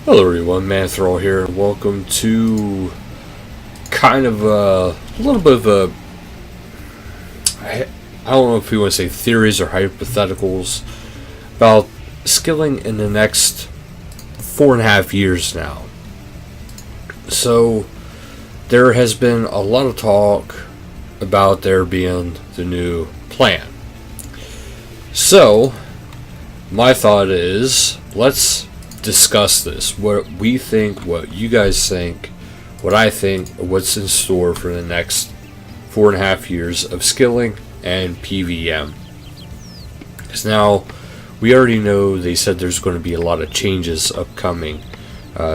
Hello everyone, Manthral here, and welcome to kind of a little bit of a, I don't know if you want to say theories or hypotheticals about skilling in the next 4.5 years now. So there has been a lot of talk about there being the new plan. So my thought is, let's discuss this. What we think, what you guys think, what I think, what's in store for the next 4.5 years of skilling and PVM. Because now we already know they said there's going to be a lot of changes upcoming.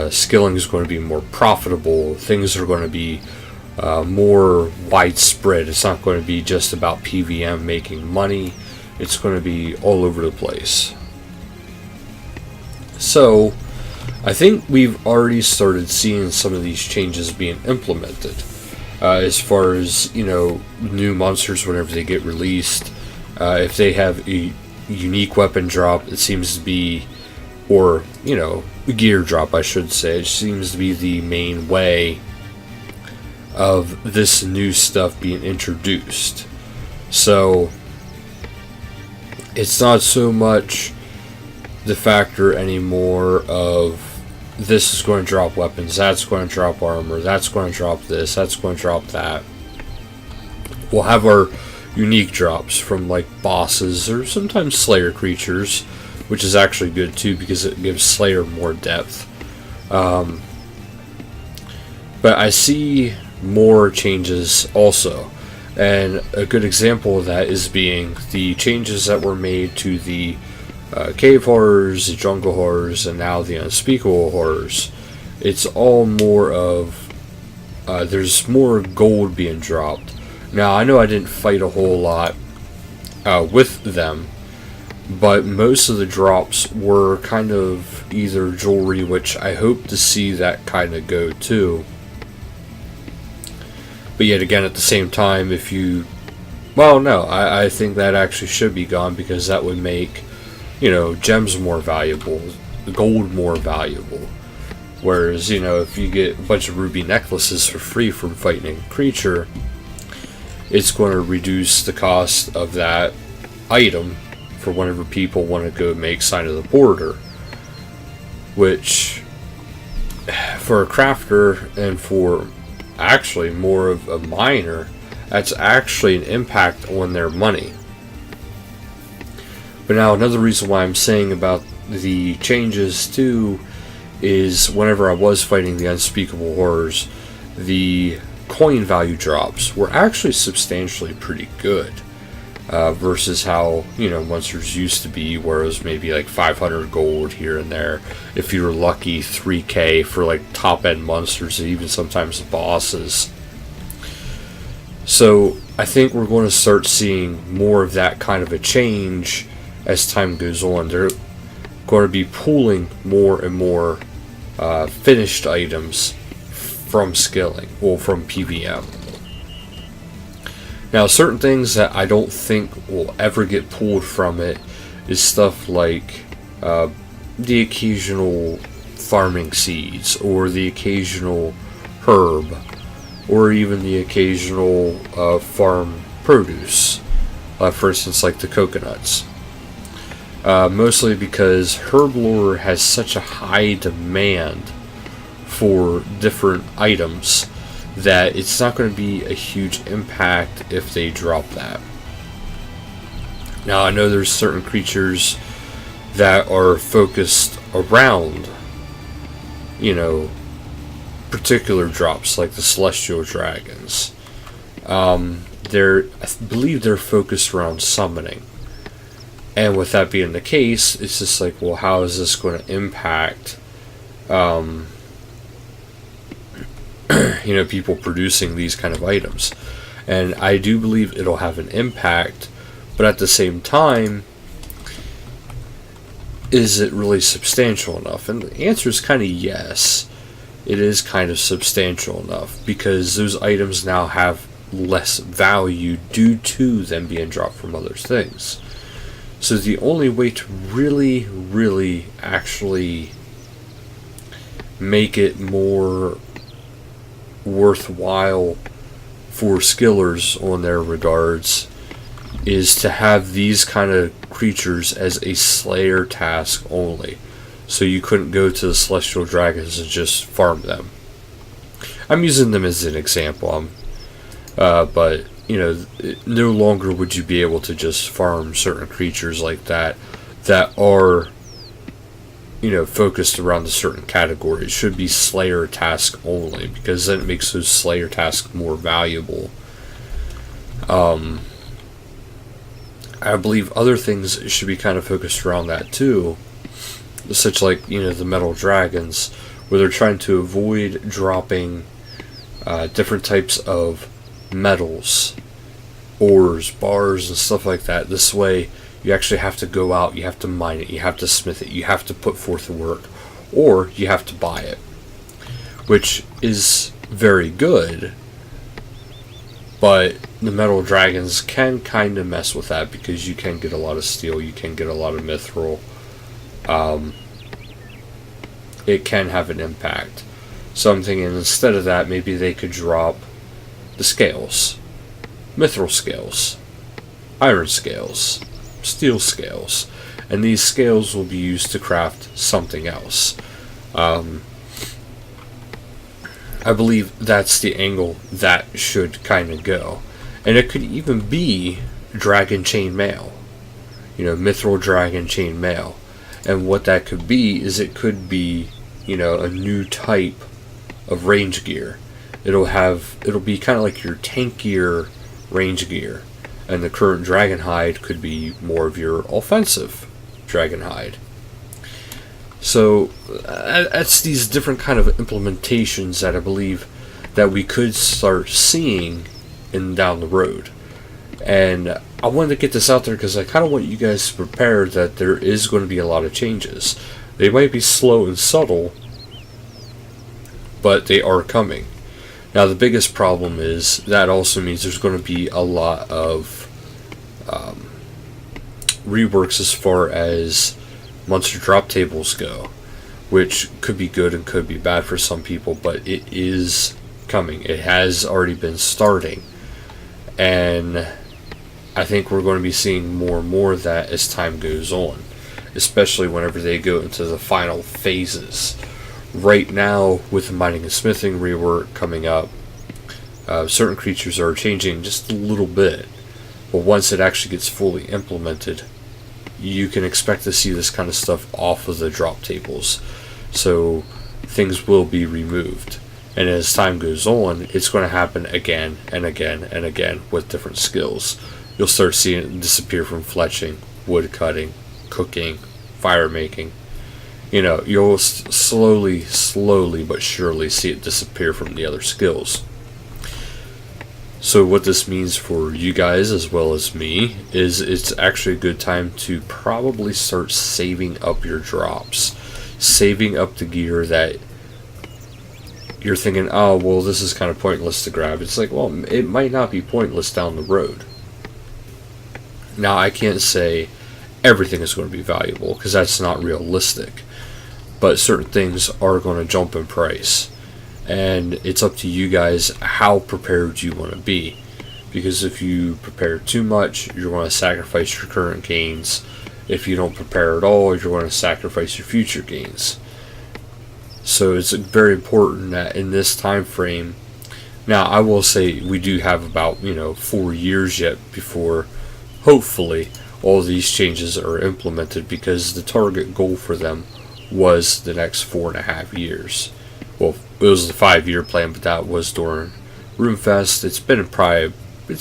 Skilling is going to be more profitable. Things are going to be more widespread. It's not going to be just about PVM making money. It's going to be all over the place. So, I think we've already started seeing some of these changes being implemented. As far as, new monsters whenever they get released. If they have a unique weapon drop, it seems to be, or, gear drop I should say, it seems to be the main way of this new stuff being introduced. So, it's not so much the factor anymore of this is going to drop weapons, that's going to drop armor, that's going to drop this, that's going to drop that. We'll have our unique drops from like bosses or sometimes Slayer creatures, which is actually good too because it gives Slayer more depth. But I see more changes also, and a good example of that is being the changes that were made to the cave horrors, the jungle horrors, and now the unspeakable horrors. It's all more of there's more gold being dropped. Now I know I didn't fight a whole lot with them, but most of the drops were kind of either jewelry, which I hope to see that kind of go too. But yet again, at the same time, if you, well, no, I think that actually should be gone because that would make gems more valuable, gold more valuable. Whereas, if you get a bunch of ruby necklaces for free from fighting a creature, it's going to reduce the cost of that item for whenever people want to go make Sign of the Border. Which, for a crafter and for actually more of a miner, that's actually an impact on their money. But now another reason why I'm saying about the changes too is whenever I was fighting the unspeakable horrors, the coin value drops were actually substantially pretty good versus how monsters used to be, where it was maybe like 500 gold here and there. If you were lucky, 3k for like top end monsters and even sometimes the bosses. So I think we're going to start seeing more of that kind of a change as time goes on. They're going to be pulling more and more finished items from skilling, or from PVM. Now, certain things that I don't think will ever get pulled from it is stuff like the occasional farming seeds, or the occasional herb, or even the occasional farm produce. For instance, like the coconuts. Mostly because herblore has such a high demand for different items that it's not going to be a huge impact if they drop that. Now I know there's certain creatures that are focused around, particular drops like the celestial dragons. I believe they're focused around summoning. And with that being the case, it's just like, well, how is this going to impact, people producing these kind of items? And I do believe it'll have an impact, but at the same time, is it really substantial enough? And the answer is kind of yes. It is kind of substantial enough, because those items now have less value due to them being dropped from other things. So the only way to really, really actually make it more worthwhile for skillers on their regards is to have these kind of creatures as a slayer task only. So you couldn't go to the celestial dragons and just farm them. I'm using them as an example, but you know, no longer would you be able to just farm certain creatures like that are, you know, focused around a certain category. It should be slayer task only, because then it makes those slayer tasks more valuable. I believe other things should be kind of focused around that too, such like, you know, the metal dragons, where they're trying to avoid dropping different types of metals, ores, bars, and stuff like that. This way you actually have to go out, you have to mine it, you have to smith it, you have to put forth the work, or you have to buy it, which is very good. But the metal dragons can kind of mess with that, because you can get a lot of steel, you can get a lot of mithril. It can have an impact. So I'm thinking, instead of that, maybe they could drop the scales. Mithril scales, iron scales, steel scales, and these scales will be used to craft something else. I believe that's the angle that should kind of go. And it could even be dragon chain mail, you know, mithril dragon chain mail. And what that could be is, it could be, you know, a new type of range gear. It'll be kind of like your tankier range gear, and the current dragon hide could be more of your offensive dragon hide. So that's these different kind of implementations that I believe that we could start seeing down the road. And I wanted to get this out there because I kind of want you guys to prepare that there is going to be a lot of changes. They might be slow and subtle, but they are coming. Now, the biggest problem is that also means there's going to be a lot of reworks as far as monster drop tables go, which could be good and could be bad for some people, but it is coming. It has already been starting, and I think we're going to be seeing more and more of that as time goes on, especially whenever they go into the final phases. Right now, with the mining and smithing rework coming up, certain creatures are changing just a little bit, but once it actually gets fully implemented, you can expect to see this kind of stuff off of the drop tables. So things will be removed, and as time goes on, it's going to happen again and again and again with different skills. You'll start seeing it disappear from fletching, wood cutting, cooking, fire making. You know, you'll slowly but surely see it disappear from the other skills. So what this means for you guys as well as me is, it's actually a good time to probably start saving up your drops. Saving up the gear that you're thinking, oh, well, this is kind of pointless to grab. It's like, well, it might not be pointless down the road. Now, I can't say everything is going to be valuable, because that's not realistic. But certain things are going to jump in price, and it's up to you guys how prepared you want to be, because if you prepare too much, you're going to sacrifice your current gains. If you don't prepare at all, you're going to sacrifice your future gains. So it's very important that in this time frame, now I will say we do have about 4 years yet before hopefully all these changes are implemented, because the target goal for them was the next 4.5 years. Well, it was the 5-year plan, but that was during Roomfest. It's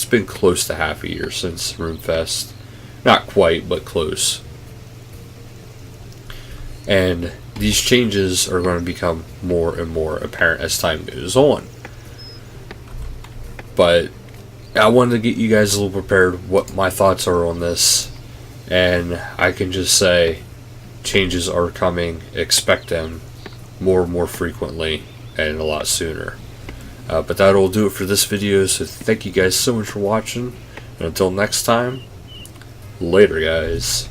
been close to half a year since Roomfest. Not quite, but close. And these changes are going to become more and more apparent as time goes on. But I wanted to get you guys a little prepared what my thoughts are on this. And I can just say, changes are coming. Expect them more and more frequently and a lot sooner. But that'll do it for this video. So thank you guys so much for watching. And until next time, later guys.